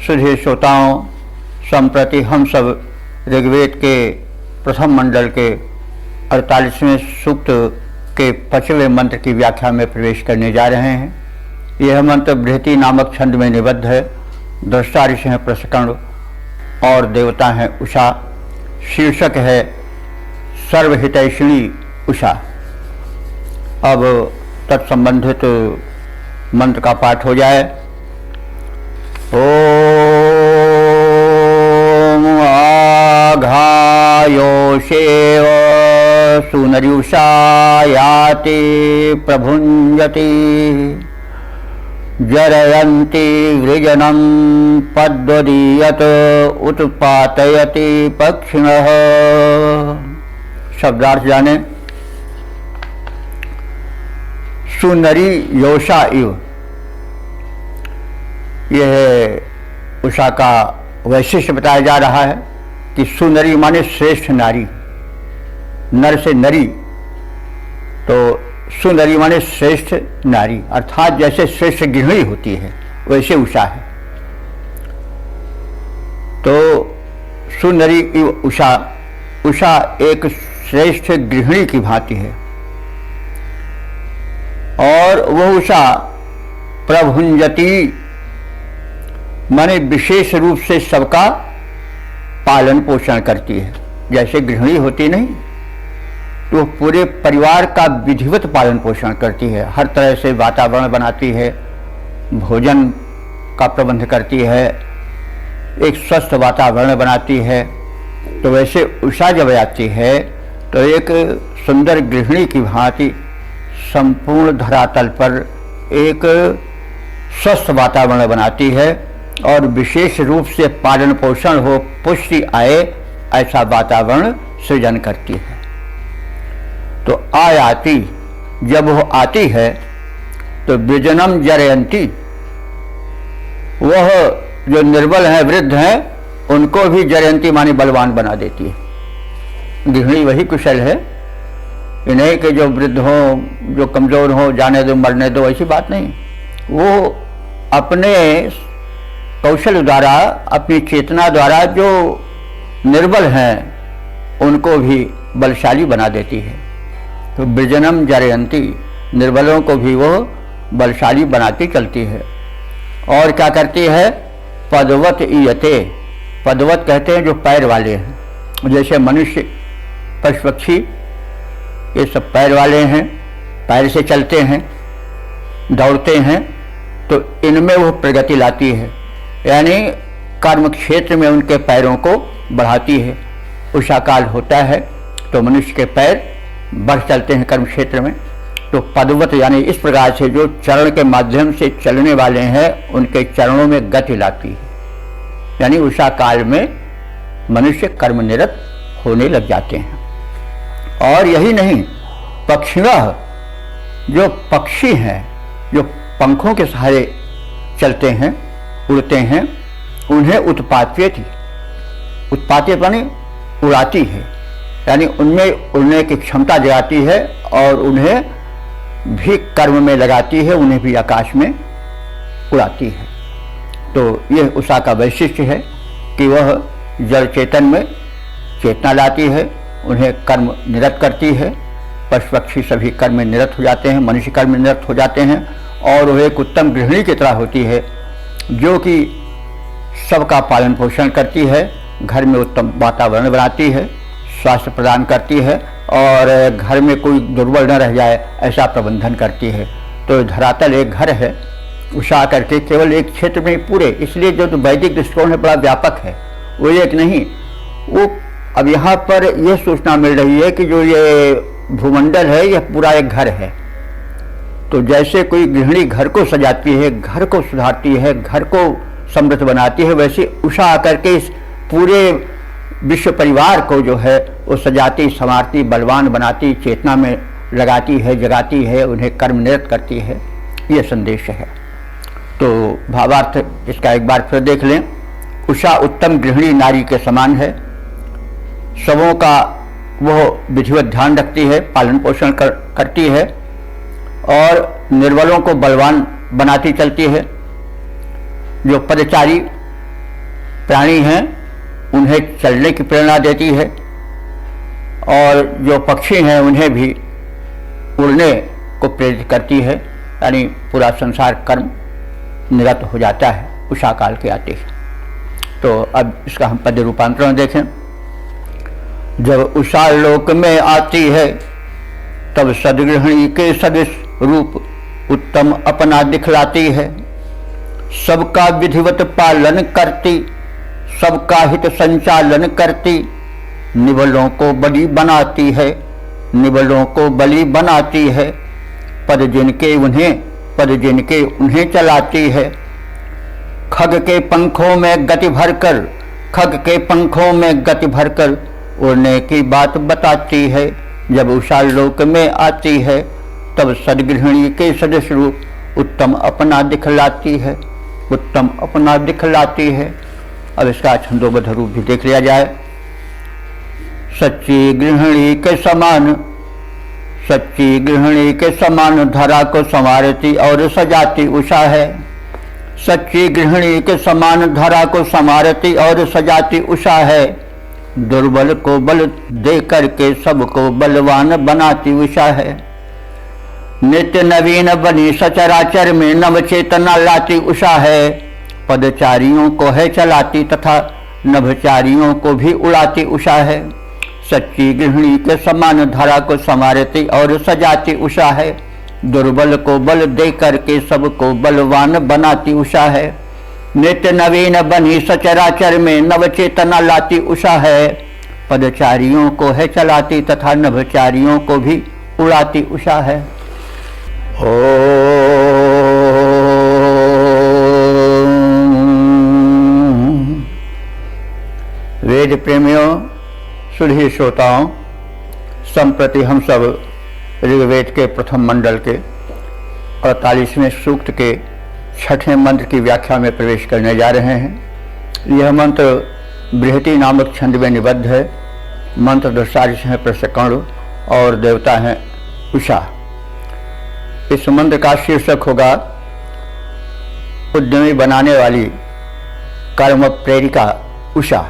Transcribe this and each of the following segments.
सुधीर श्रोताओं, संप्रति हम सब ऋग्वेद के प्रथम मंडल के 48वें सूक्त के 5वें मंत्र की व्याख्या में प्रवेश करने जा रहे हैं। यह मंत्र बृहति नामक छंद में निबद्ध है। दृष्टा ऋषि हैं प्रसकर्ण और देवता हैं उषा। शीर्षक है सर्वहितैषिणी उषा। अब तत्संबंधित मंत्र का पाठ हो जाए। ओम आघायोषेव सुनर्युषा याति प्रभुञ्जति जरयन्ति वृजनं पद्वदीयत उत्पातयति पक्षिणः। शब्दार्थ जाने। सुनरी योषा इव, यह उषा का वैशिष्ट्य बताया जा रहा है कि सुनरी माने श्रेष्ठ नारी। नर से नरी, तो सुनरी माने श्रेष्ठ नारी, अर्थात जैसे श्रेष्ठ गृहिणी होती है वैसे उषा है। तो सुनरी इव उषा, उषा एक श्रेष्ठ गृहिणी की भांति है। और वह उषा प्रभुंजति माने विशेष रूप से सबका पालन पोषण करती है। जैसे गृहिणी होती नहीं, तो पूरे परिवार का विधिवत पालन पोषण करती है। हर तरह से वातावरण बनाती है, भोजन का प्रबंध करती है, एक स्वस्थ वातावरण बनाती है। तो वैसे उषा जब आती है तो एक सुंदर गृहिणी की भांति संपूर्ण धरातल पर एक स्वस्थ वातावरण बनाती है और विशेष रूप से पालन पोषण हो, पुष्टि आए, ऐसा वातावरण सृजन करती है। तो आयाति, जब वो आती है तो विजनम जरयंती, वह जो निर्बल हैं, वृद्ध हैं, उनको भी जरयंती माने बलवान बना देती है। गृहिणी वही कुशल है, इन्हें कि जो वृद्ध हो, जो कमजोर हो, जाने दो मरने दो, ऐसी बात नहीं। वो अपने कौशल द्वारा, अपनी चेतना द्वारा जो निर्बल हैं उनको भी बलशाली बना देती है। तो विजनम जरयंती, निर्बलों को भी वो बलशाली बनाती चलती है। और क्या करती है? पदवत ईयते, पदवत कहते हैं जो पैर वाले हैं। जैसे मनुष्य, पशु पक्षी, ये सब पैर वाले हैं, पैर से चलते हैं, दौड़ते हैं, तो इनमें वो प्रगति लाती है, यानी कर्म क्षेत्र में उनके पैरों को बढ़ाती है। उषा काल होता है तो मनुष्य के पैर बढ़ चलते हैं कर्म क्षेत्र में। तो पदवत यानी इस प्रकार से जो चरण के माध्यम से चलने वाले हैं उनके चरणों में गति लाती है। यानी उषा काल में मनुष्य कर्मनिरत होने लग जाते हैं। और यही नहीं, पक्षिणः, जो पक्षी हैं, जो पंखों के सहारे चलते हैं, उड़ते हैं, उन्हें उत्पात्यति, उत्पात्यति यानी उड़ाती है, यानी उनमें उड़ने की क्षमता जगाती है और उन्हें भी कर्म में लगाती है, उन्हें भी आकाश में उड़ाती है। तो यह उषा का वैशिष्ट्य है कि वह जड़ चेतन में चेतना लाती है, उन्हें कर्म निरत करती है। पशु पक्षी सभी कर्म में निरत हो जाते हैं, मनुष्य कर्म में निरत हो जाते हैं। और वह एक उत्तम गृहिणी की तरह होती है जो कि सबका पालन पोषण करती है, घर में उत्तम वातावरण बनाती है, स्वास्थ्य प्रदान करती है और घर में कोई दुर्बल न रह जाए ऐसा प्रबंधन करती है। तो धरातल एक घर है, उषा करके केवल एक क्षेत्र में पूरे, इसलिए जो वैदिक दृष्टिकोण है बड़ा व्यापक है, वो एक नहीं। वो अब यहाँ पर यह सूचना मिल रही है कि जो ये भूमंडल है यह पूरा एक घर है। तो जैसे कोई गृहिणी घर को सजाती है, घर को सुधारती है, घर को समृद्ध बनाती है, वैसे उषा आकर के इस पूरे विश्व परिवार को जो है वो सजाती, संवारती, बलवान बनाती, चेतना में लगाती है, जगाती है, उन्हें कर्म निरत करती है। ये संदेश है। तो भावार्थ इसका एक बार फिर देख लें। उषा उत्तम गृहिणी नारी के समान है। सबों का वह विधिवत ध्यान रखती है, पालन पोषण करती है और निर्बलों को बलवान बनाती चलती है। जो पदचारी प्राणी हैं उन्हें चलने की प्रेरणा देती है, और जो पक्षी हैं उन्हें भी उड़ने को प्रेरित करती है, यानी पूरा संसार कर्म निरत हो जाता है उषा काल के आते ही। तो अब इसका हम पद्य रूपांतरण देखें। जब उषा लोक में आती है तब सदगृहिणी के सदृश रूप उत्तम अपना दिखलाती है। सबका विधिवत पालन करती, सबका हित संचालन करती, निबलों को बलि बनाती है, निबलों को बलि बनाती है। पद जिनके उन्हें चलाती है। खग के पंखों में गति भरकर, खग के पंखों में गति भरकर उड़ने की बात बताती है। जब उषा लोक में आती है तब सदगृहिणी के सदृश रूप उत्तम अपना दिखलाती है, उत्तम अपना दिखलाती है। अब इसका छंदोबद्ध रूप भी देख लिया जाए। सच्ची गृहिणी के समान, सच्ची गृहिणी के समान धरा को संवारती और सजाती उषा है। सच्ची गृहिणी के समान धरा को संवारती और सजाती उषा है। दुर्बल को बल दे करके सबको बलवान बनाती उषा है। नित्य नवीन बनी सचराचर में नव चेतना लाती उषा है। पदचारियों को है चलाती तथा नभचारियों को भी उड़ाती उषा है। सच्ची गृहिणी के समान धरा को संवारती और सजाती उषा है। दुर्बल को बल दे करके सबको बलवान बनाती उषा है। नित्य नवीन बनी सचराचर में नव चेतना लाती उषा है। पदचारियों को है चलाती तथा नभचारियों को भी उड़ाती उषा है। वेद प्रेमियों, सुधी श्रोताओं, संप्रति हम सब ऋग्वेद के प्रथम मंडल के 48वें सूक्त के 6ठे मंत्र की व्याख्या में प्रवेश करने जा रहे हैं। यह मंत्र बृहति नामक छंद में निबद्ध है। मंत्र दृष्टारिष है प्रशकर्ण और देवता हैं उषा। इस मंत्र का शीर्षक होगा उद्यमी बनाने वाली कर्म प्रेरिका उषा।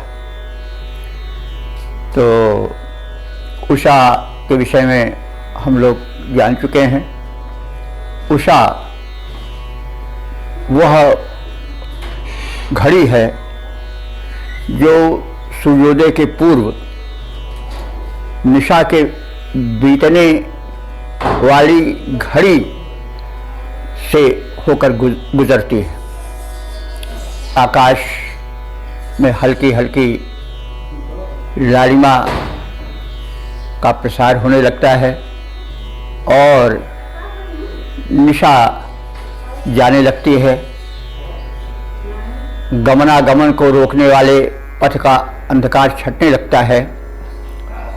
तो उषा के विषय में हम लोग जान चुके हैं। उषा वह घड़ी है जो सूर्योदय के पूर्व निशा के बीतने वाली घड़ी से होकर गुजरती है। आकाश में हल्की हल्की लालिमा का प्रसार होने लगता है और निशा जाने लगती है। गमनागमन को रोकने वाले पथ का अंधकार छटने लगता है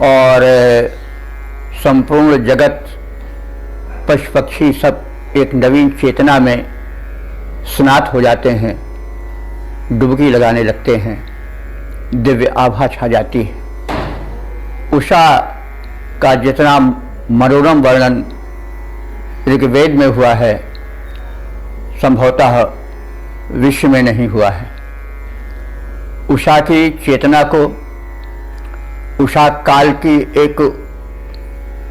और संपूर्ण जगत, पशु पक्षी सब एक नवीन चेतना में स्नात हो जाते हैं, डुबकी लगाने लगते हैं, दिव्य आभा छा जाती है। उषा का जितना मनोरम वर्णन ऋग्वेद में हुआ है संभवतः विश्व में नहीं हुआ है। उषा की चेतना को, उषा काल की एक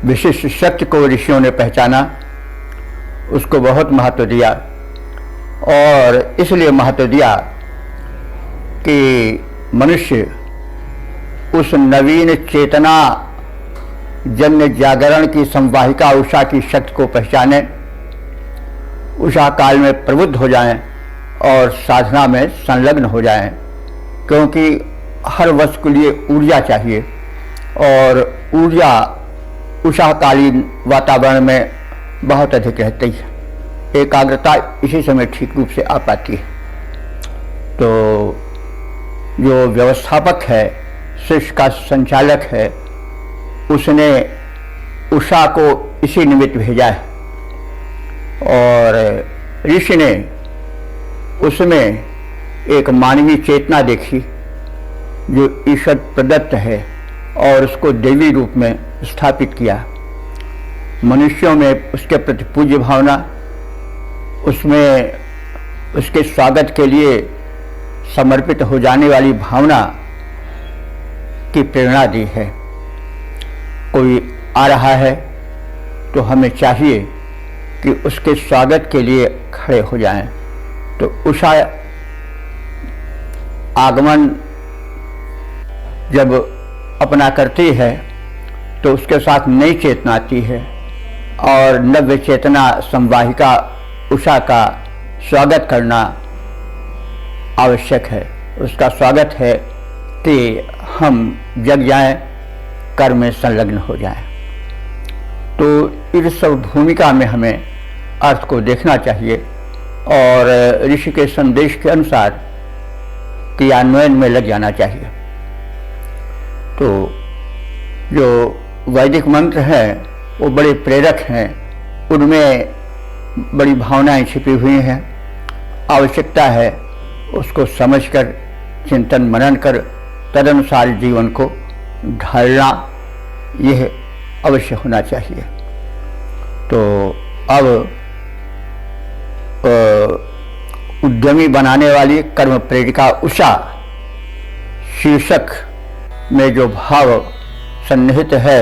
विशिष्ट शक्ति को ऋषियों ने पहचाना, उसको बहुत महत्व दिया और इसलिए महत्व दिया कि मनुष्य उस नवीन चेतना जन्य जागरण की संवाहिका उषा की शक्ति को पहचाने, उषा काल में प्रबुद्ध हो जाएं और साधना में संलग्न हो जाएं, क्योंकि हर वस्तु के लिए ऊर्जा चाहिए और ऊर्जा उषाकालीन वातावरण में बहुत अधिक रहती है। एकाग्रता इसी समय ठीक रूप से आ पाती है। तो जो व्यवस्थापक है, शिष्य का संचालक है, उसने उषा को इसी निमित्त भेजा है और ऋषि ने उसमें एक मानवीय चेतना देखी जो ईश्वर प्रदत्त है और उसको देवी रूप में स्थापित किया। मनुष्यों में उसके प्रति पूज्य भावना, उसमें उसके स्वागत के लिए समर्पित हो जाने वाली भावना की प्रेरणा दी है। कोई आ रहा है तो हमें चाहिए कि उसके स्वागत के लिए खड़े हो जाएं। तो उषा आगमन जब अपना करती है तो उसके साथ नई चेतना आती है और नव्य चेतना संवाहिका उषा का स्वागत करना आवश्यक है। उसका स्वागत है कि हम जग जाएं, कर्म में संलग्न हो जाएं। तो इस सब भूमिका में हमें अर्थ को देखना चाहिए और ऋषि के संदेश के अनुसार क्रियान्वयन में लग जाना चाहिए। तो जो वैदिक मंत्र हैं वो बड़े प्रेरक हैं, उनमें बड़ी भावनाएं छिपी हुई हैं। आवश्यकता है उसको समझकर चिंतन मनन कर तदनुसार जीवन को ढालना, यह अवश्य होना चाहिए। तो अब उद्यमी बनाने वाली कर्म प्रेरिका उषा शीर्षक में जो भाव सन्निहित है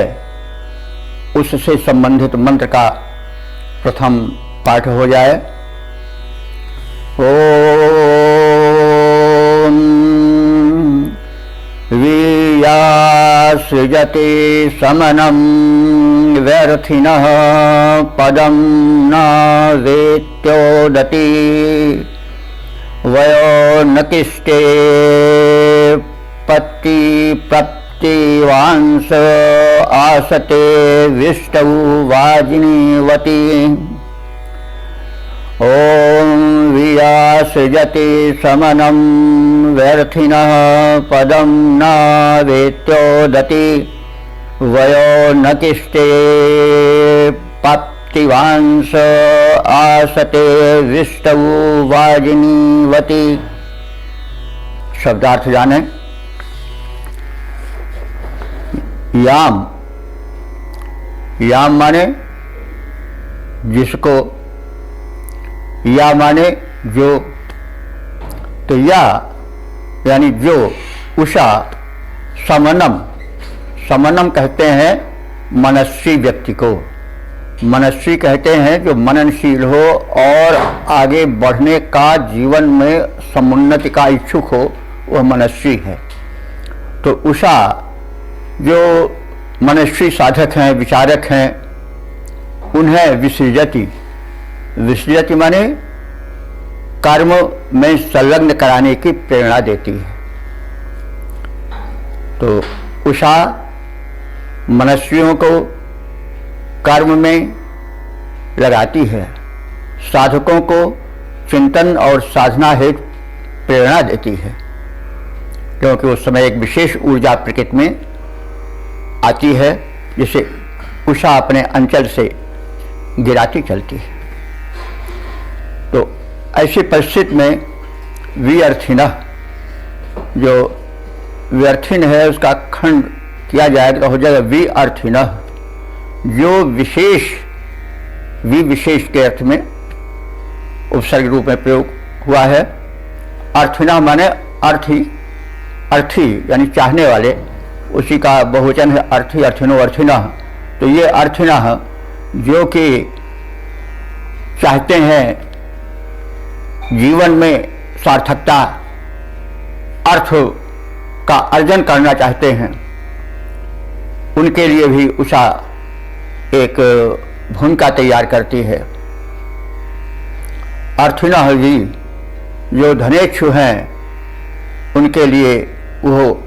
उससे संबंधित मंत्र का प्रथम पाठ हो जाए। ओम वीया सृजते समनं व्यर्थिनः पदं न वेत्योदति वयो न किष्टे पत्ति प्रप्तिवांस आसते विष्टौ वाजिनीवती। ओम विया सृजति समनं व्यर्थिनः पदं न वेत्योदति वयो न किष्टे पप्तिवांस आसते विष्टौ वाजिनीवती। शब्दार्थ जाने। याम, याम माने जिसको, या माने जो। तो या यानी जो, उषा समनम, समनम कहते हैं मनस्वी व्यक्ति को। मनस्वी कहते हैं जो मननशील हो और आगे बढ़ने का, जीवन में समुन्नति का इच्छुक हो, वह मनस्वी है। तो उषा जो मनस्वी साधक हैं, विचारक हैं, उन्हें विसृजति, विसृजति माने कर्म में संलग्न कराने की प्रेरणा देती है। तो उषा मनस्वियों को कर्म में लगाती है, साधकों को चिंतन और साधना हेतु प्रेरणा देती है, क्योंकि उस समय एक विशेष ऊर्जा प्रकृति में आती है जिसे उषा अपने अंचल से गिराती चलती है। तो ऐसी परिस्थिति में विअर्थिनः, जो व्यर्थिन है उसका खंड किया जाएगा तो हो जाएगा विअर्थिनः, जो विशेष, विशेष के अर्थ में उपसर्ग रूप में प्रयोग हुआ है। अर्थिनः माने अर्थी, अर्थी यानी चाहने वाले, उसी का बहुवचन है अर्थी, अर्थिनो अर्थिनः। तो ये अर्थिनः जो कि चाहते हैं जीवन में सार्थकता, अर्थ का अर्जन करना चाहते हैं, उनके लिए भी उषा एक भूमिका तैयार करती है। अर्थिनः जी जो धनेच्छु हैं उनके लिए वो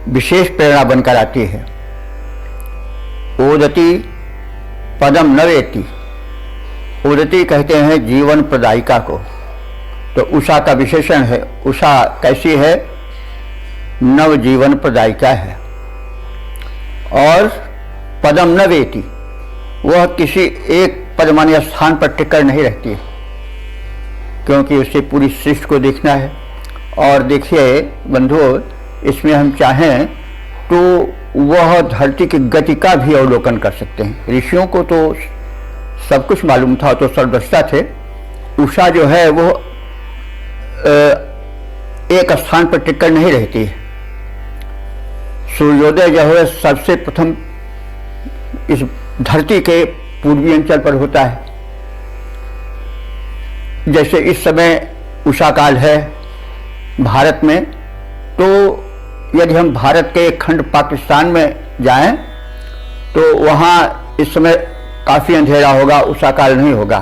विशेष प्रेरणा बनकर आती है। ओदति पदम न वेत्ति, ओदति कहते हैं जीवन प्रदायिका को। तो उषा का विशेषण है, उषा कैसी है? नव जीवन प्रदायिका है। और पदम न वेति, वह किसी एक पद माने स्थान पर टिककर नहीं रहती है, क्योंकि उसे पूरी सृष्टि को देखना है। और देखिए बंधुओं, इसमें हम चाहें तो वह धरती की गति का भी अवलोकन कर सकते हैं। ऋषियों को तो सब कुछ मालूम था, तो सर्वदृष्टा थे। उषा जो है वो एक स्थान पर टिककर नहीं रहती है। सूर्योदय जो है सबसे प्रथम इस धरती के पूर्वी अंचल पर होता है। जैसे इस समय उषा काल है भारत में, तो यदि हम भारत के खंड पाकिस्तान में जाएं तो वहाँ इस समय काफ़ी अंधेरा होगा, उषा काल नहीं होगा।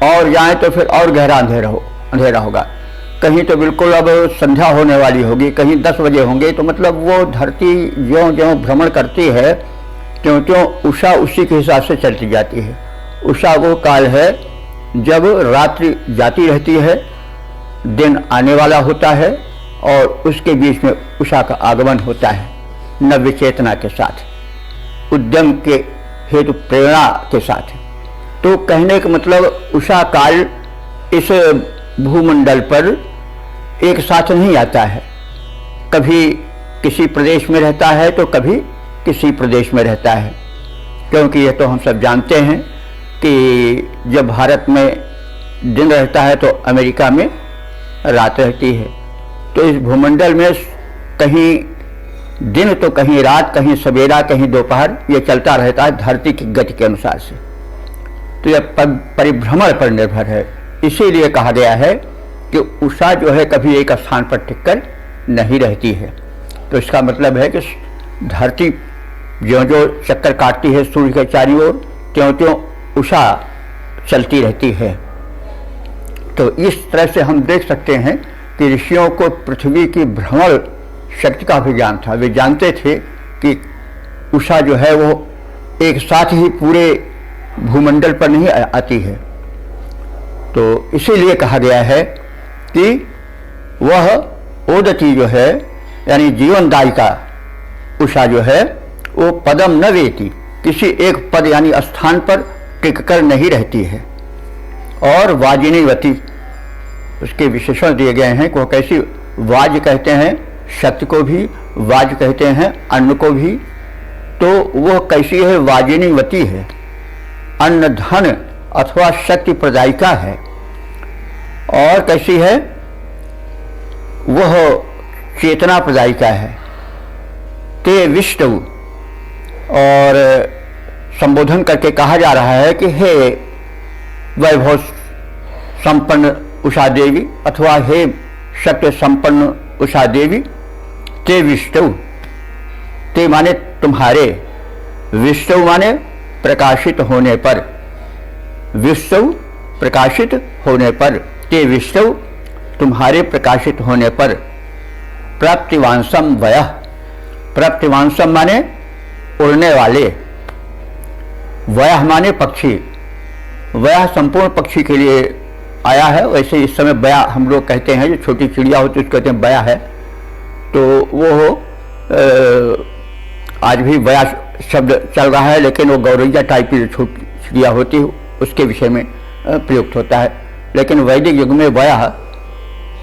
और जाएं तो फिर और गहरा अंधेरा होगा। कहीं तो बिल्कुल अब संध्या होने वाली होगी, कहीं 10 बजे होंगे। तो मतलब वो धरती ज्यों ज्यों भ्रमण करती है त्यों त्यों उषा उसी के हिसाब से चलती जाती है। उषा वो काल है जब रात्रि जाती रहती है, दिन आने वाला होता है और उसके बीच में उषा का आगमन होता है नव्य चेतना के साथ, उद्यम के हेतु प्रेरणा के साथ। तो कहने का मतलब उषा काल इस भूमंडल पर एक साथ नहीं आता है, कभी किसी प्रदेश में रहता है तो कभी किसी प्रदेश में रहता है। क्योंकि ये तो हम सब जानते हैं कि जब भारत में दिन रहता है तो अमेरिका में रात रहती है। तो इस भूमंडल में कहीं दिन तो कहीं रात, कहीं सवेरा, कहीं दोपहर, ये चलता रहता है धरती की गति के अनुसार से। तो यह परिभ्रमण पर निर्भर है। इसीलिए कहा गया है कि उषा जो है कभी एक स्थान पर टिककर नहीं रहती है। तो इसका मतलब है कि धरती ज्यों ज्यों चक्कर काटती है सूर्य के चारों ओर, त्यों त्यों उषा चलती रहती है। तो इस तरह से हम देख सकते हैं कि ऋषियों को पृथ्वी की भ्रमण शक्ति का भी ज्ञान था। वे जानते थे कि उषा जो है वो एक साथ ही पूरे भूमंडल पर नहीं आती है। तो इसीलिए कहा गया है कि वह ओदती जो है यानी जीवनदायिका उषा जो है वो पदम न वेती, किसी एक पद यानी स्थान पर टिककर नहीं रहती है। और वाजिनीवती, उसके विशेषण दिए गए हैं कि वह कैसी, वाज कहते हैं शक्ति को भी, वाज कहते हैं अन्न को भी। तो वह कैसी है, वाजिनीवती है, अन्न धन अथवा शक्ति प्रदायिका है। और कैसी है, वह चेतना प्रदायिका है। ते विष्णु, और संबोधन करके कहा जा रहा है कि हे वैभव संपन्न उषा देवी अथवा हे सत्य संपन्न उषा देवी, ते विष्णु, ते माने तुम्हारे, विष्णु माने प्रकाशित होने पर, विष्णु प्रकाशित होने पर, ते विष्णु तुम्हारे प्रकाशित होने पर, प्राप्तिवांसम वयः, प्राप्तिवांसम माने उड़ने वाले, वयः माने पक्षी, वयः संपूर्ण पक्षी के लिए आया है। वैसे इस समय बया हम लोग कहते हैं, जो छोटी चिड़िया होती है उसको कहते हैं बया है। तो वो आज भी बया शब्द चल रहा है, लेकिन वो गौरैया टाइप की जो छोटी चिड़िया होती है उसके विषय में प्रयुक्त होता है। लेकिन वैदिक युग में बया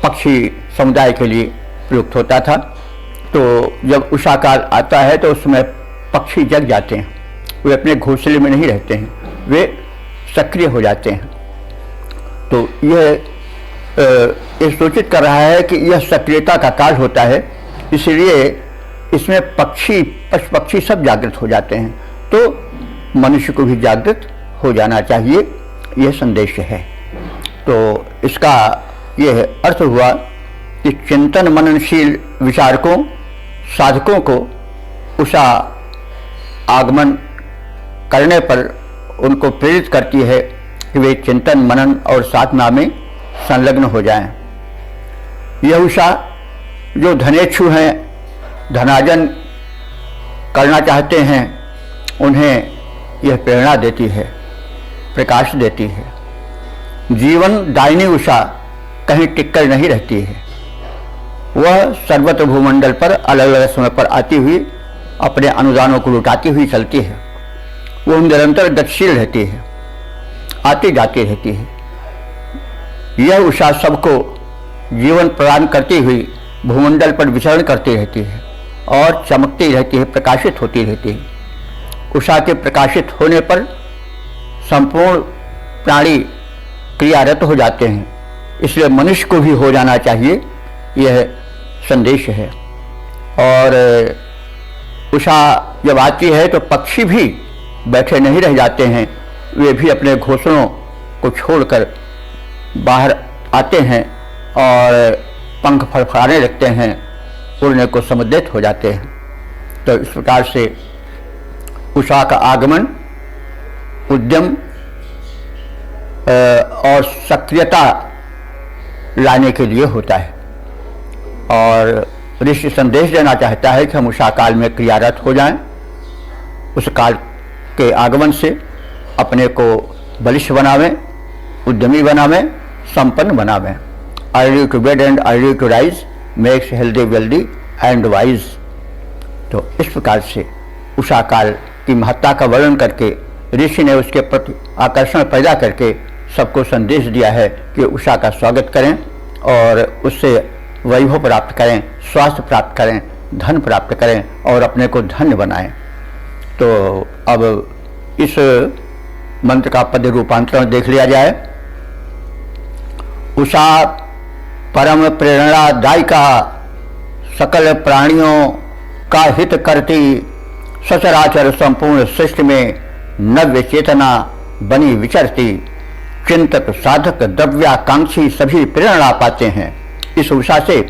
पक्षी समुदाय के लिए प्रयुक्त होता था। तो जब उषा काल आता है तो उसमें पक्षी जग जाते हैं, वे अपने घोंसले में नहीं रहते हैं, वे सक्रिय हो जाते हैं। तो यह सूचित कर रहा है कि यह सक्रियता का काल होता है, इसलिए इसमें पक्षी पशु पक्षी सब जागृत हो जाते हैं। तो मनुष्य को भी जागृत हो जाना चाहिए, यह संदेश है। तो इसका यह अर्थ हुआ कि चिंतन मननशील विचारकों साधकों को उषा आगमन करने पर उनको प्रेरित करती है कि वे चिंतन मनन और साधना में संलग्न हो जाएं। यह उषा जो धनेच्छु हैं, धनार्जन करना चाहते हैं, उन्हें यह प्रेरणा देती है, प्रकाश देती है। जीवन दायिनी उषा कहीं टिककर नहीं रहती है, वह सर्वत्र भूमंडल पर अलग अलग समय पर आती हुई अपने अनुदानों को लुटाती हुई चलती है। वो निरंतर गतिशील रहती है, आती जाती रहती है। यह उषा सबको जीवन प्रदान करती हुई भूमंडल पर विचरण करती रहती है और चमकती रहती है, प्रकाशित होती रहती है। उषा के प्रकाशित होने पर संपूर्ण प्राणी क्रियारत हो जाते हैं। इसलिए मनुष्य को भी हो जाना चाहिए यह संदेश है। और उषा जब आती है तो पक्षी भी बैठे नहीं रह जाते हैं, वे भी अपने घोंसलों को छोड़कर बाहर आते हैं और पंख फड़फड़ाने लगते हैं, उड़ने को समुद्रित हो जाते हैं। तो इस प्रकार से उषा का आगमन उद्यम और सक्रियता लाने के लिए होता है। और ऋषि संदेश देना चाहता है कि हम उषा काल में क्रियारत हो जाएं, उस काल के आगमन से अपने को बलिष्ठ बनावें, उद्यमी बनावें, संपन्न बनावें। Early to bed and early to rise makes healthy wealthy and wise. तो इस प्रकार से उषा काल की महत्ता का वर्णन करके ऋषि ने उसके प्रति आकर्षण पैदा करके सबको संदेश दिया है कि उषा का स्वागत करें और उससे वैभव प्राप्त करें, स्वास्थ्य प्राप्त करें, धन प्राप्त करें और अपने को धन्य बनाएं। तो अब इस मंत्र का पद रूपांतरण देख लिया जाए। उषा परम प्रेरणादायिका, सकल प्राणियों का हित करती, सचराचर संपूर्ण सृष्टि में नव्य चेतना बनी विचरती, चिंतक साधक द्रव्याकांक्षी सभी प्रेरणा पाते हैं। इस उषा से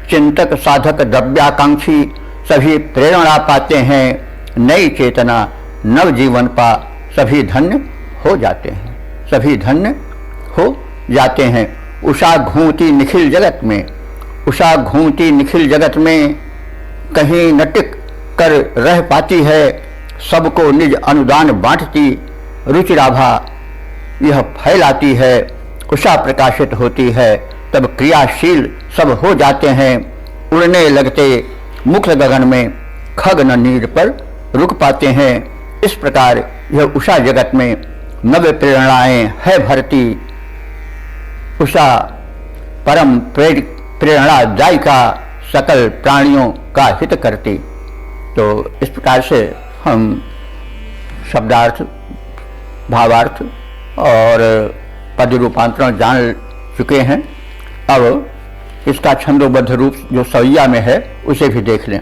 चिंतक साधक द्रव्याकांक्षी सभी प्रेरणा पाते हैं, नई चेतना नव जीवन पा सभी धन्य हो जाते हैं, सभी धन्य हो जाते हैं। उषा घूमती निखिल जगत में, उषा घूमती निखिल जगत में कहीं न टिक कर रह पाती है, सबको निज अनुदान बांटती, रुचिराभा यह फैलाती है। उषा प्रकाशित होती है तब क्रियाशील सब हो जाते हैं, उड़ने लगते मुक्त गगन में खग न नीर पर रुक पाते हैं। इस प्रकार यह उषा जगत में नव प्रेरणाएं है भरती। उषा परम प्रेरणादायिका, सकल प्राणियों का हित करती। तो इस प्रकार से हम शब्दार्थ, भावार्थ और पद रूपांतरण जान चुके हैं। अब इसका छंदोबद्ध रूप जो सवैया में है उसे भी देख लें।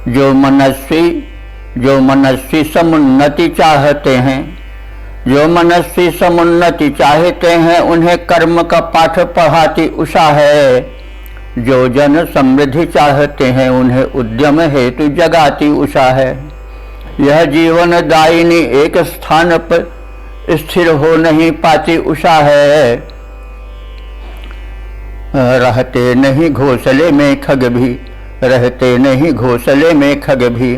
जो मनस्वी समुन्नति चाहते हैं, जो मनस्वी समुन्नति चाहते हैं, उन्हें कर्म का पाठ पढ़ाती उषा है। जो जन समृद्धि चाहते हैं, उन्हें उद्यम हेतु जगाती उषा है। यह जीवन दायिनी एक स्थान पर स्थिर हो नहीं पाती उषा है। रहते नहीं घोंसले में खग भी, रहते नहीं घोंसले में खग भी,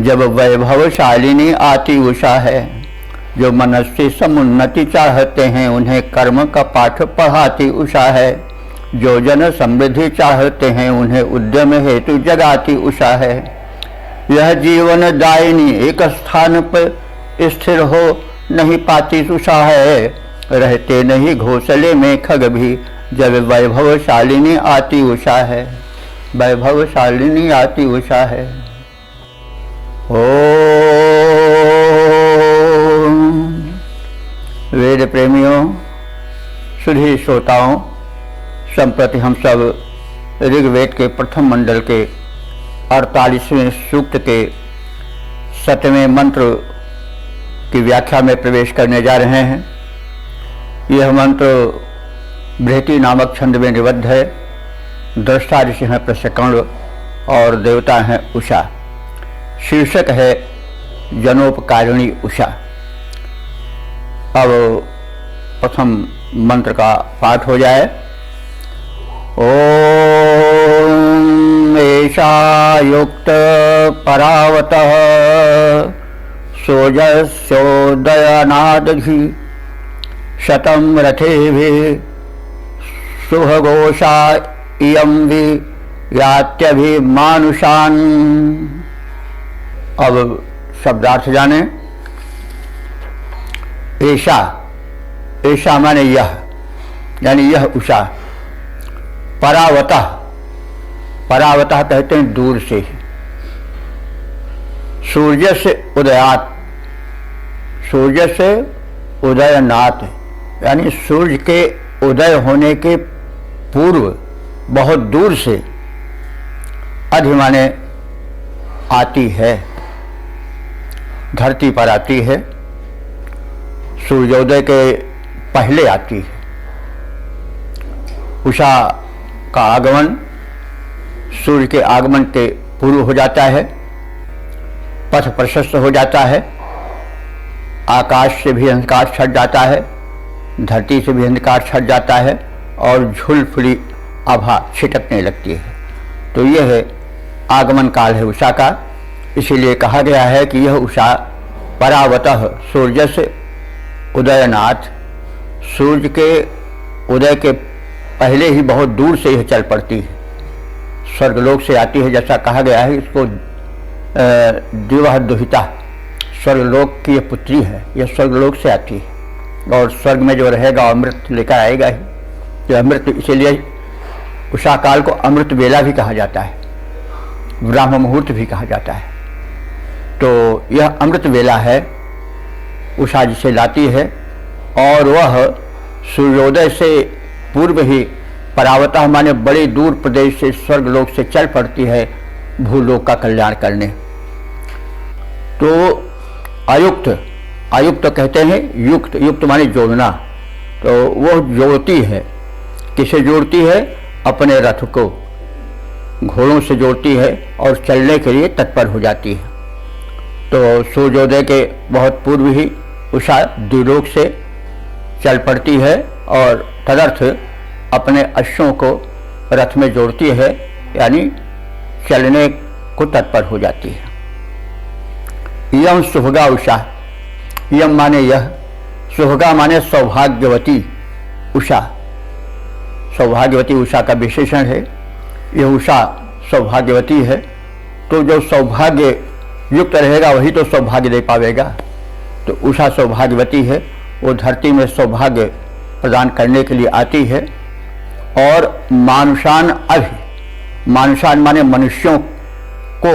जब वैभवशालिनी आती उषा है। जो मनस्वी समुन्नति चाहते हैं, उन्हें कर्म का पाठ पढ़ाती उषा है। जो जन समृद्धि चाहते हैं, उन्हें उद्यम हेतु जगाती उषा है। यह जीवन दायिनी एक स्थान पर स्थिर हो नहीं पाती उषा है। रहते नहीं घोंसले में खग भी, जब वैभवशालिनी आती उषा है। वैभवशालिनी आती उषा है। ओम। वेद प्रेमियों, सुधी श्रोताओं, संप्रति हम सब ऋग्वेद के प्रथम मंडल के 48वें सूक्त के 7वें मंत्र की व्याख्या में प्रवेश करने जा रहे हैं। यह मंत्र बृहति नामक छंद में निबद्ध है। दृष्टा ऋषि हैं प्रशकर्ण और देवता हैं उषा। शीर्षक है जनोपकारिणी उषा। अब प्रथम मंत्र का पाठ हो जाए। ओम एषा युक्त परावतः सोजस्योदयनादधि शतं रथेभिः शुभघोषा इयं वि यात्यभिमानुषान्। अब शब्दार्थ जाने। ऐशा, ऐशा माने यह, यानी यह उषा। परावतः, परावतः कहते हैं दूर से। सूर्य से उदयात, सूर्य से उदयनाथ, यानी सूर्य के उदय होने के पूर्व बहुत दूर से अधि माने आती है, धरती पर आती है, सूर्योदय के पहले आती है। उषा का आगमन सूर्य के आगमन के पूर्व हो जाता है, पथ प्रशस्त हो जाता है, आकाश से भी अंधकार छट जाता है, धरती से भी अंधकार छट जाता है और झुलफुली आभा छिटकने लगती है। तो यह है आगमन काल है उषा का। इसीलिए कहा गया है कि यह उषा परावतः सूर्य से उदयनाथ, सूर्य के उदय के पहले ही बहुत दूर से यह चल पड़ती है, स्वर्गलोक से आती है। जैसा कहा गया है इसको दिवह दुहिता, स्वर्गलोक की यह पुत्री है, यह स्वर्गलोक से आती है और स्वर्ग में जो रहेगा अमृत लेकर आएगा ही। जो अमृत, इसीलिए उषा काल को अमृत वेला भी कहा जाता है, ब्रह्म मुहूर्त भी कहा जाता है। तो यह अमृत वेला है, उषा जिसे लाती है और वह सूर्योदय से पूर्व ही परावतः माने बड़े दूर प्रदेश से स्वर्गलोक से चल पड़ती है भूलोक का कल्याण करने। तो आयुक्त, आयुक्त कहते हैं युक्त, युक्त माने जोड़ना। तो वह जोड़ती है, किसे जोड़ती है? अपने रथ को घोड़ों से जोड़ती है और चलने के लिए तत्पर हो जाती है। तो सूर्योदय के बहुत पूर्व ही उषा द्विलोक से चल पड़ती है और तदर्थ अपने अश्वों को रथ में जोड़ती है, यानी चलने को तत्पर हो जाती है। यम सुभगा उषा, यम माने यह, सुभगा माने सौभाग्यवती उषा, सौभाग्यवती उषा का विशेषण है। यह उषा सौभाग्यवती है, तो जो सौभाग्य युक्त रहेगा वही तो सौभाग्य दे पावेगा। तो उषा सौभाग्यवती है, वो धरती में सौभाग्य प्रदान करने के लिए आती है। और मानुषान अभि, मानुषान माने मनुष्यों को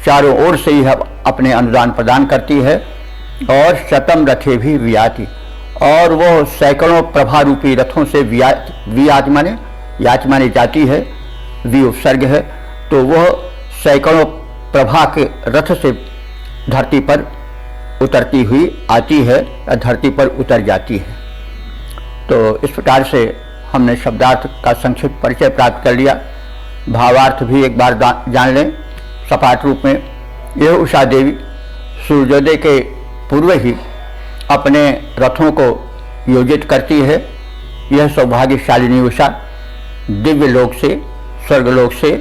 चारों ओर से यह अपने अनुदान प्रदान करती है। और शतम रथे भी वियाति, और वह सैकड़ों प्रभा रूपी रथों से वियाति माने याति माने जाती है, वि उपसर्ग है। तो वह सैकड़ों प्रभा के रथ से धरती पर उतरती हुई आती है, धरती पर उतर जाती है। तो इस प्रकार से हमने शब्दार्थ का संक्षिप्त परिचय प्राप्त कर लिया। भावार्थ भी एक बार जान लें सपाट रूप में। यह उषा देवी सूर्योदय के पूर्व ही अपने रथों को योजित करती है। यह सौभाग्यशालिनी उषा दिव्य लोक से, स्वर्गलोक से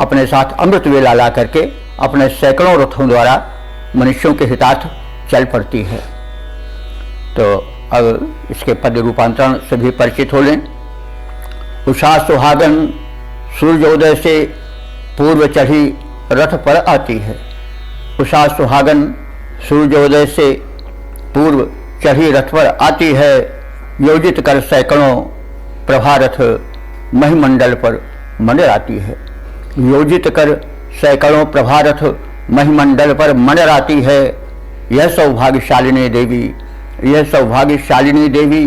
अपने साथ अमृत वेला ला करके अपने सैकड़ों रथों द्वारा मनुष्यों के हितार्थ चल पड़ती है। तो अब इसके पद रूपांतरण से भी परिचित हो लें। उषा सुहागन सूर्योदय से पूर्व चढ़ी रथ पर आती है। उषा सुहागन सूर्योदय से पूर्व चढ़ी रथ पर आती है, योजित कर सैकड़ों प्रभारथ महिमंडल पर मंडराती है। योजित कर सैकड़ों प्रभारथ महिमंडल पर मंडराती है। यह सौभाग्यशालिनी देवी, यह सौभाग्यशालिनी देवी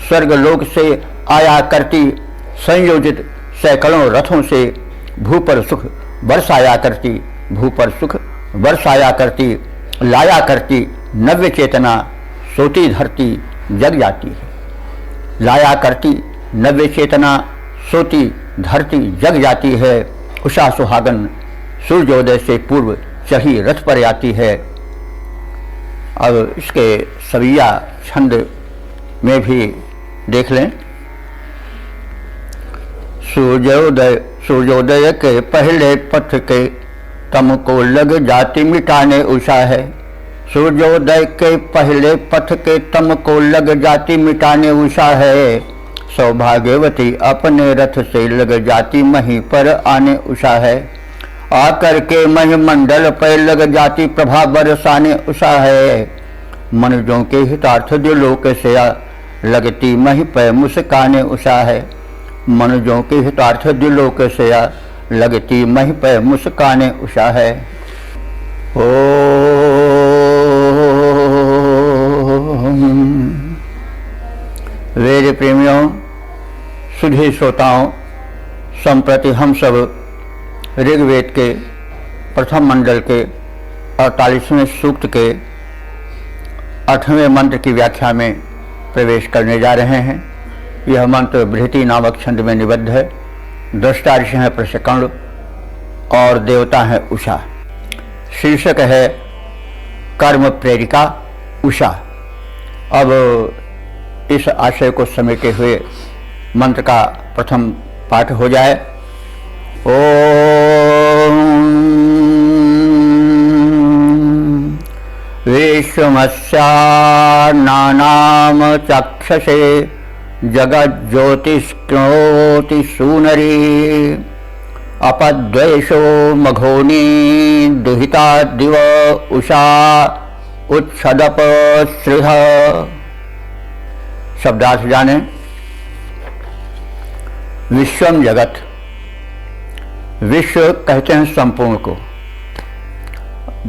स्वर्गलोक से आया करती, संयोजित सैकड़ों रथों से भू पर सुख बरसाया करती, भू पर सुख बरसाया करती, लाया करती नव्य चेतना सोती धरती जग जाती है। लाया करती नव्य चेतना सोती धरती जग जाती है। उषा सुहागन सूर्योदय से पूर्व चढ़ी रथ पर आती है। अब इसके सविया छंद में भी देख लें। सूर्योदय के पहले पथ के तम को लग जाति मिटाने उषा है। सूर्योदय के पहले पथ के तम को लग जाति मिटाने उषा है। सौभाग्यवती अपने रथ से लग जाती मही पर आने उषा है। आकर के महिमंडल पर लग जाती प्रभा बरसाने उषा है। मनुजों के हितार्थ दिलोक से लगती मही पर मुस्काने उषा है। मनुजों के हितार्थ दिलोक से लगती मही पर मुस्काने उषा है। ओ वेद प्रेमियों, सुधी श्रोताओं, संप्रति हम सब ऋग्वेद के प्रथम मंडल के 48वें सूक्त के 8वें मंत्र की व्याख्या में प्रवेश करने जा रहे हैं। यह मंत्र बृहति नामक छंद में निबद्ध है। दृष्टा ऋषि हैं प्रशकर्ण और देवता है उषा। शीर्षक है कर्म प्रेरिका उषा। अब इस आशय को समेटे हुए मंत्र का प्रथम पाठ हो जाए। ओम विश्वमस्यान्नानाम चक्षसे जगज्योतिष्कृणोति सूनरी अपद्वेषो मघोनी दुहिता दिव उषा उच्छदप श्रीह। शब्दार्थ जाने। विश्वम जगत, विश्व कहते हैं संपूर्ण को,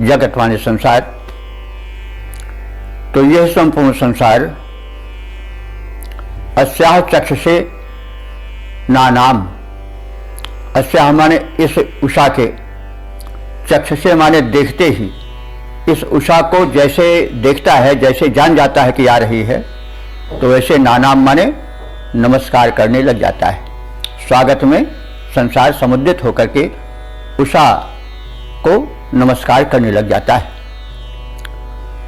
जगत माने संसार। तो यह संपूर्ण संसार अस्याह चक्षुषे नानाम, अस्याह माने इस उषा के, चक्षुषे माने देखते ही, इस उषा को जैसे देखता है, जैसे जान जाता है कि आ रही है, तो वैसे नानाम माने नमस्कार करने लग जाता है। स्वागत में संसार समुद्रित होकर के उषा को नमस्कार करने लग जाता है।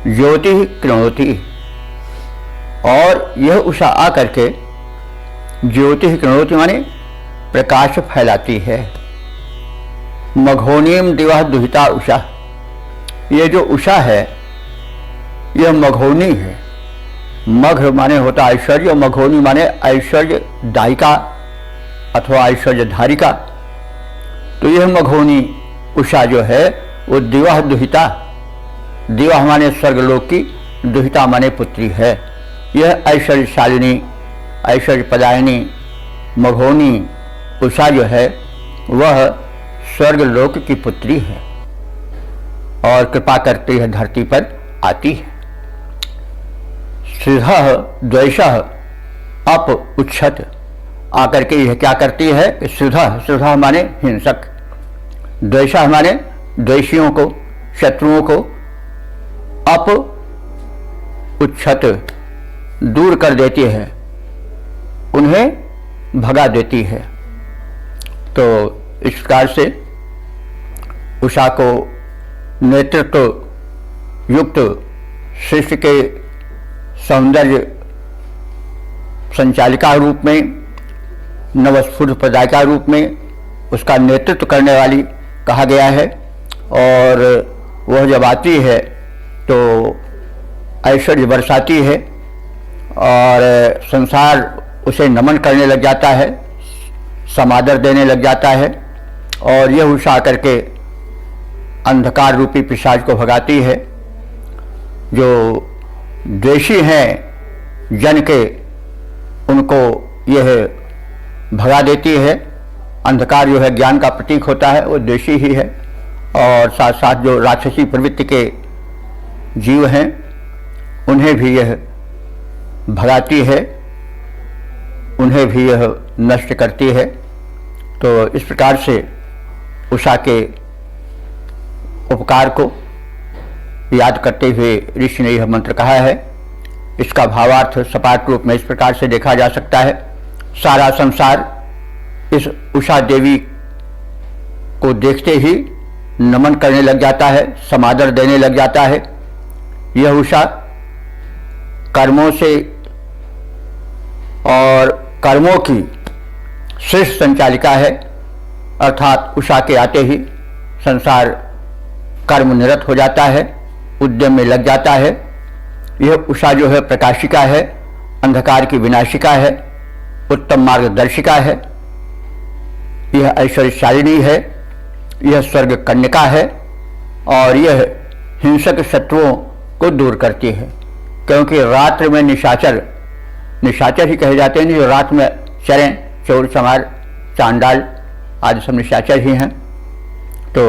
ज्योति कृणोति, और यह उषा आकर के ज्योति कृणोति माने प्रकाश फैलाती है। मघोनीम दिवह दुहिता उषा, ये जो उषा है यह मघोनी है। मघ माने होता ऐश्वर्य, मघोनी माने ऐश्वर्य दायिका अथवा ऐश्वर्य धारिका। तो यह मघोनी उषा जो है वो दिवह दुहिता, दिवह माने स्वर्गलोक की, दुहिता माने पुत्री है। यह ऐश्वर्यशालिनी, ऐश्वर्य पदायिनी मघोनी उषा जो है वह स्वर्गलोक की पुत्री है और कृपा करती है, धरती पर आती है। श्रीधः द्वैषः अप उच्छत, आकर के यह क्या करती है? श्रीधः, श्रीधः माने हिंसक, द्वैषः माने द्वेषियों को, शत्रुओं को, अप उच्छत दूर कर देती है, उन्हें भगा देती है। तो इस प्रकार से उषा को नेतृत्व युक्त सृष्टि के सौंदर्य संचालिका रूप में, नवस्फुट प्रदायिका रूप में उसका नेतृत्व करने वाली कहा गया है। और वह जब आती है तो ऐश्वर्य बरसाती है और संसार उसे नमन करने लग जाता है, समादर देने लग जाता है। और यह उषा करके अंधकार रूपी पिशाच को भगाती है। जो द्वेषी हैं जन के, उनको यह भगा देती है। अंधकार जो है ज्ञान का प्रतीक होता है, वो द्वेषी ही है। और साथ साथ जो राक्षसी प्रवृत्ति के जीव हैं उन्हें भी यह भगाती है, उन्हें भी यह नष्ट करती है। तो इस प्रकार से उषा के उपकार को याद करते हुए ऋषि ने यह मंत्र कहा है। इसका भावार्थ सपाट रूप में इस प्रकार से देखा जा सकता है। सारा संसार इस उषा देवी को देखते ही नमन करने लग जाता है, समादर देने लग जाता है। यह उषा कर्मों से और कर्मों की श्रेष्ठ संचालिका है, अर्थात उषा के आते ही संसार कर्म निरत हो जाता है, उद्यम में लग जाता है। यह उषा जो है प्रकाशिका है, अंधकार की विनाशिका है, उत्तम मार्गदर्शिका है। यह ऐश्वर्यशालिनी है, यह स्वर्ग कन्यका है और यह हिंसक शत्रुओं को दूर करती है। क्योंकि रात्र में निशाचर, निशाचर ही कहे जाते हैं, जो रात में चरें, चोर चमार चांडाल आदि सब निशाचर ही हैं। तो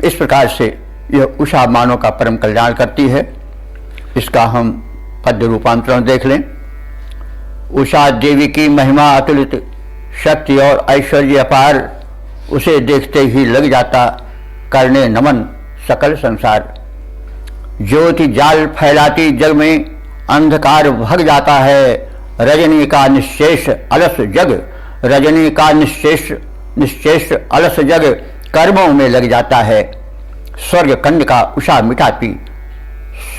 इस प्रकार से यह उषा मानव का परम कल्याण करती है। इसका हम पद्य रूपांतरण देख लें। उषा देवी की महिमा अतुलित, शक्ति और ऐश्वर्य अपार, उसे देखते ही लग जाता करने नमन सकल संसार। ज्योति जाल फैलाती जग में अंधकार भग जाता है, रजनी का निश्चेष अलस जग, रजनी का निश्चेष अलस जग कर्मों में लग जाता है। स्वर्ग कन्या उषा मिटाती,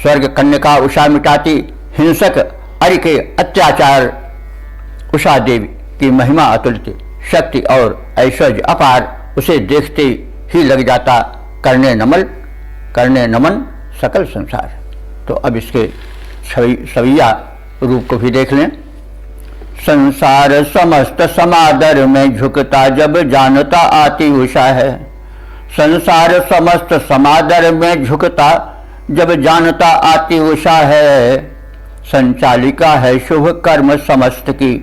स्वर्ग कन्या उषा मिटाती, हिंसक अरि के अत्याचार। उषा देवी की महिमा अतुलित, शक्ति और ऐश्वर्य अपार, उसे देखते ही लग जाता करने नमन सकल संसार। तो अब इसके सविया रूप को भी देख लें। संसार समस्त समादर में झुकता जब जानता आती उषा है, संसार समस्त समादर में झुकता जब जानता आती उषा है। संचालिका है शुभ कर्म समस्त की,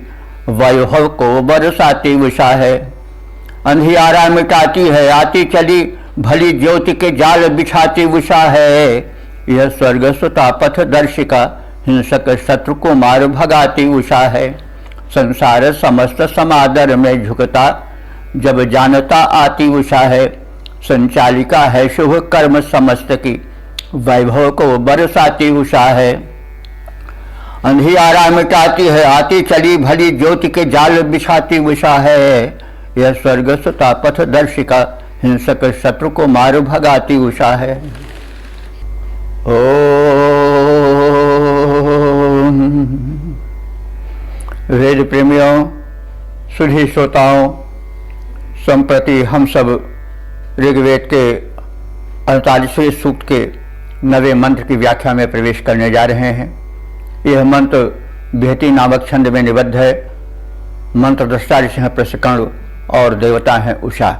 वैभव को बरसाती उषा है। अंधियारा मिटाती है आती चली, भली ज्योति के जाल बिछाती उषा है। यह स्वर्ग सुता पथ दर्शिका, हिंसक शत्रु को मार भगाती उषा है। संसार समस्त समादर में झुकता जब जानता आती उषा है। संचालिका है शुभ कर्म समस्त की, वैभव को बरसाती उषा है। अंधियारा मिटाती है आती चली, भली ज्योति के जाल बिछाती उषा है। यह स्वर्ग सुता पथ दर्शिका, हिंसक शत्रु को मार भगाती उषा है। वेद प्रेमियों, सुधी श्रोताओं, संप्रति हम सब ऋग्वेद के 48वें सूक्त के 9वें मंत्र की व्याख्या में प्रवेश करने जा रहे हैं। यह मंत्र बेहती नामक छंद में निबद्ध है। मंत्र दृष्टा ऋषि हैं प्रसकर्ण और देवता हैं उषा।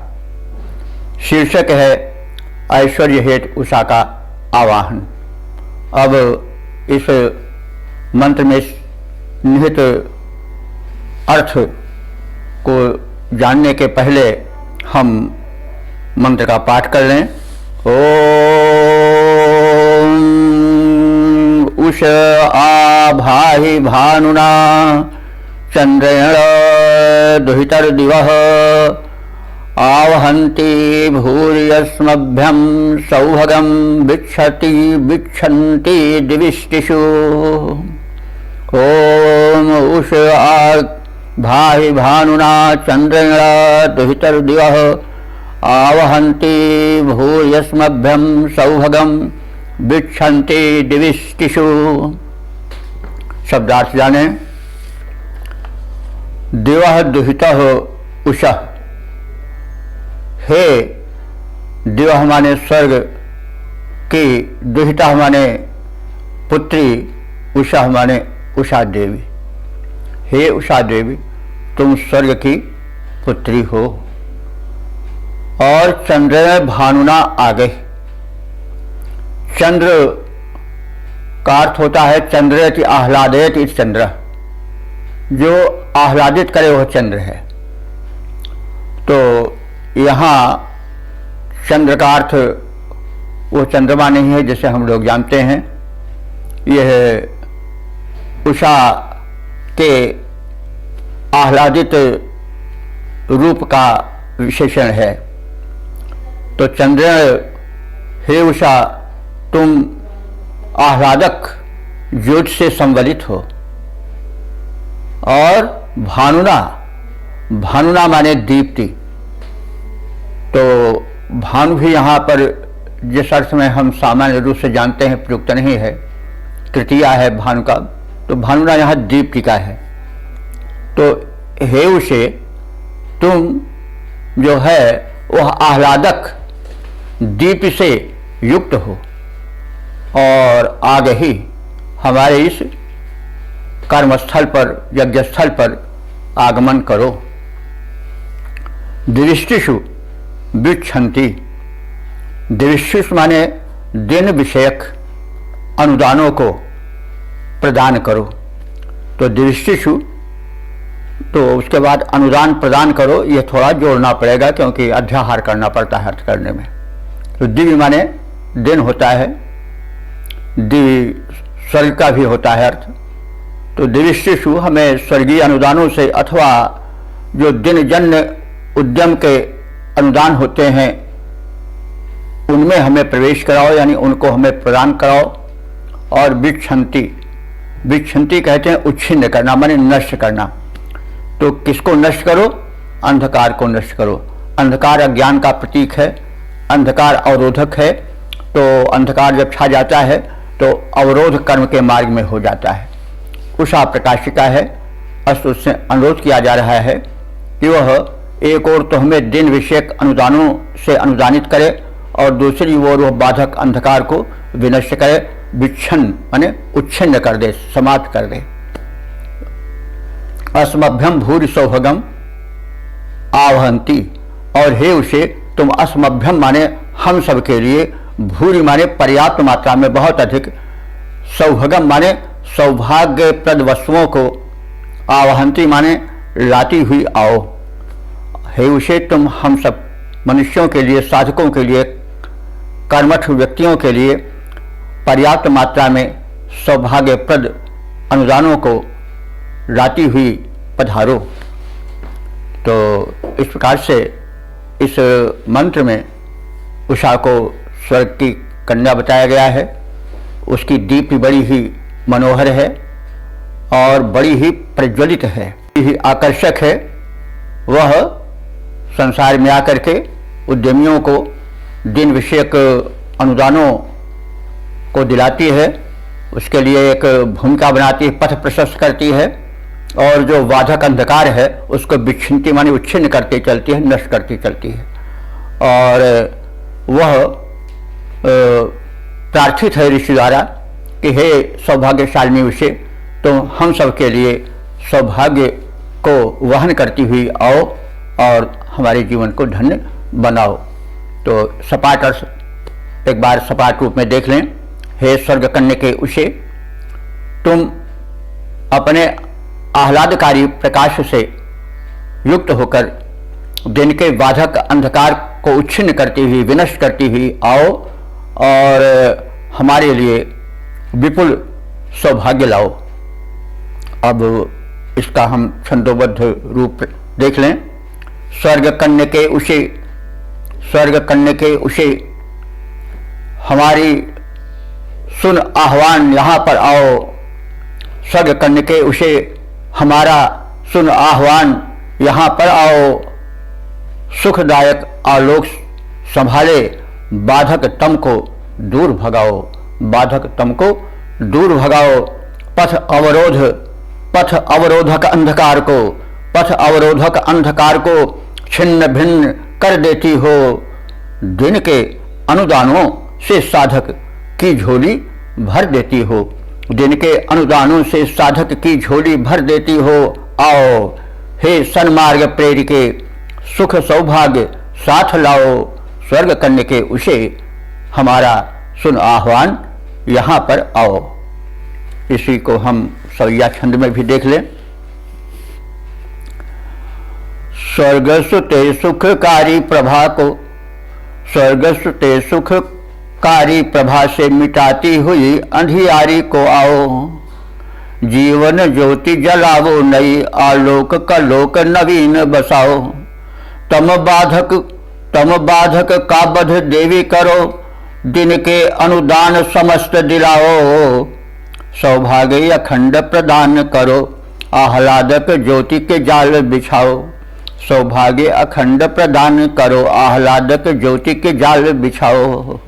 शीर्षक है ऐश्वर्य हेतु उषा का आवाहन। अब इस मंत्र में निहित अर्थ को जानने के पहले हम मंत्र का पाठ कर लें। ओम उष आभाहि भानुना चंद्रेण दुहितर्दिवः आवहन्ति भूर्यस्मभ्यं सौभगं बिच्छन्ति दिविष्टिषु। ओम उष आभाहि भानुना चंद्रेण दुहितर्दिवः आवहन्ति भूर्यस्मभ्यं सौभगं बिच्छन्ति दिविष्टिषु। शब्दार्थ जाने। दिवः दुहितः उषः। हे दिवः माने स्वर्ग की, दुहिता माने पुत्री, उषा माने उषा देवी। हे उषा देवी, तुम स्वर्ग की पुत्री हो। और चंद्र भानुना आ गए। चंद्र का अर्थ होता है चंद्रेति आह्लादेत इस चंद्र, जो आह्लादित करे वह चंद्र है। तो यहाँ चंद्र का अर्थ वो चंद्रमा नहीं है जैसे हम लोग जानते हैं। यह उषा के आह्लादित रूप का विशेषण है। तो चंद्र, हे उषा, तुम आह्लादक ज्योति से संवलित हो। और भानुना, भानुना माने दीप्ति। तो भानु भी यहाँ पर जिस अर्थ में हम सामान्य रूप से जानते हैं प्रयुक्त नहीं है, तृतीया है भानु का। तो भानुना यहाँ दीप्ति का है। तो हे उषे, तुम जो है वह आह्लादक दीप से युक्त हो और आगे ही हमारे इस कर्मस्थल पर, यज्ञस्थल पर आगमन करो। दृष्टिषु बिच्छन्ति। दृष्टिषु माने दिन विषयक अनुदानों को प्रदान करो। तो दृष्टिषु, तो उसके बाद अनुदान प्रदान करो, ये थोड़ा जोड़ना पड़ेगा क्योंकि अध्याहार करना पड़ता है अर्थ करने में। तो दिव्य माने दिन होता है, दिव्य स्वर्ग का भी होता है अर्थ। तो दृष्टिषु हमें स्वर्गीय अनुदानों से अथवा जो दिनजन्य उद्यम के अनुदान होते हैं उनमें हमें प्रवेश कराओ, यानी उनको हमें प्रदान कराओ। और विच्छन्ति, विच्छन्ति कहते हैं उच्छिन्न करना, माने नष्ट करना। तो किसको नष्ट करो? अंधकार को नष्ट करो। अंधकार अज्ञान का प्रतीक है, अंधकार अवरोधक है। तो अंधकार जब छा जाता है तो अवरोध कर्म के मार्ग में हो जाता है। उषा प्रकाशिका है, अस्त उससे अनुरोध किया जा रहा है कि वह एक ओर तो हमें दिन विषयक अनुदानों से अनुदानित करे और दूसरी ओर वह बाधक अंधकार को विनष्ट करे, विच्छिन्न माने उच्छिन्न कर दे, समाप्त कर दे। अस्मभ्यम भूरि सौभगम आवहंती, और हे उसे तुम अस्मभ्यम माने हम सब के लिए, भूरि माने पर्याप्त मात्रा में, बहुत अधिक, सौभगम माने सौभाग्यप्रद वस्तुओं को, आवहंती माने लाती हुई आओ। हे उसे तुम हम सब मनुष्यों के लिए, साधकों के लिए, कर्मठ व्यक्तियों के लिए पर्याप्त मात्रा में सौभाग्यप्रद अनुदानों को लाती हुई पधारो। तो इस प्रकार से इस मंत्र में उषा को स्वर्ग की कन्या बताया गया है। उसकी दीप्ति बड़ी ही मनोहर है और बड़ी ही प्रज्वलित है, ही आकर्षक है। वह संसार में आकर के उद्यमियों को दिन विषयक अनुदानों को दिलाती है, उसके लिए एक भूमिका बनाती है, पथ प्रशस्त करती है, और जो बाधक अंधकार है उसको विच्छिन्ति माने उच्छिन्न करती चलती है, नष्ट करती चलती है। और वह प्रार्थित है ऋषि द्वारा कि हे सौभाग्यशालिनी उसे तो हम सब के लिए सौभाग्य को वहन करती हुई आओ और हमारे जीवन को धन्य बनाओ। तो सपाट अर्थ एक बार सपाट रूप में देख लें। हे स्वर्ग कन्या के उसे तुम अपने आह्लादकारी प्रकाश से युक्त होकर दिन के बाधक अंधकार को उच्छिन्न करती हुई, विनष्ट करती हुई आओ और हमारे लिए विपुल सौभाग्य लाओ। अब इसका हम छंदोबद्ध रूप देख लें। स्वर्ग कन्या के उसे, स्वर्ग कन्या के उसे हमारी सुन आह्वान, यहाँ पर आओ। स्वर्ग कन्या के उसे हमारा सुन आह्वान, यहाँ पर आओ। सुखदायक आलोक संभाले, बाधक तम को दूर भगाओ, बाधक तम को दूर भगाओ। पथ अवरोध, पथ अवरोधक अंधकार को, पथ अवरोधक अंधकार को छिन्न भिन्न कर देती हो। दिन के अनुदानों से साधक की झोली भर देती हो, दिन के अनुदानों से साधक की झोली भर देती हो। आओ हे सन्मार्ग प्रेरिके, सुख सौभाग्य साथ लाओ। स्वर्ग कन्या के उसे हमारा सुन आह्वान, यहाँ पर आओ। इसी को हम सवैया छंद में भी देख लें। स्वर्ग सुते सुखकारी प्रभा को, स्वर्ग सुते सुखकारी प्रभा से मिटाती हुई अंधियारी को आओ। जीवन ज्योति जलाओ नई, आलोक का लोक नवीन बसाओ। तम बाधक का बध देवी करो, दिन के अनुदान समस्त दिलाओ। सौभाग्य अखंड प्रदान करो, आह्लादक ज्योति के जाल बिछाओ। सौभाग्य अखंड प्रदान करो, आह्लादक ज्योति के जाल बिछाओ।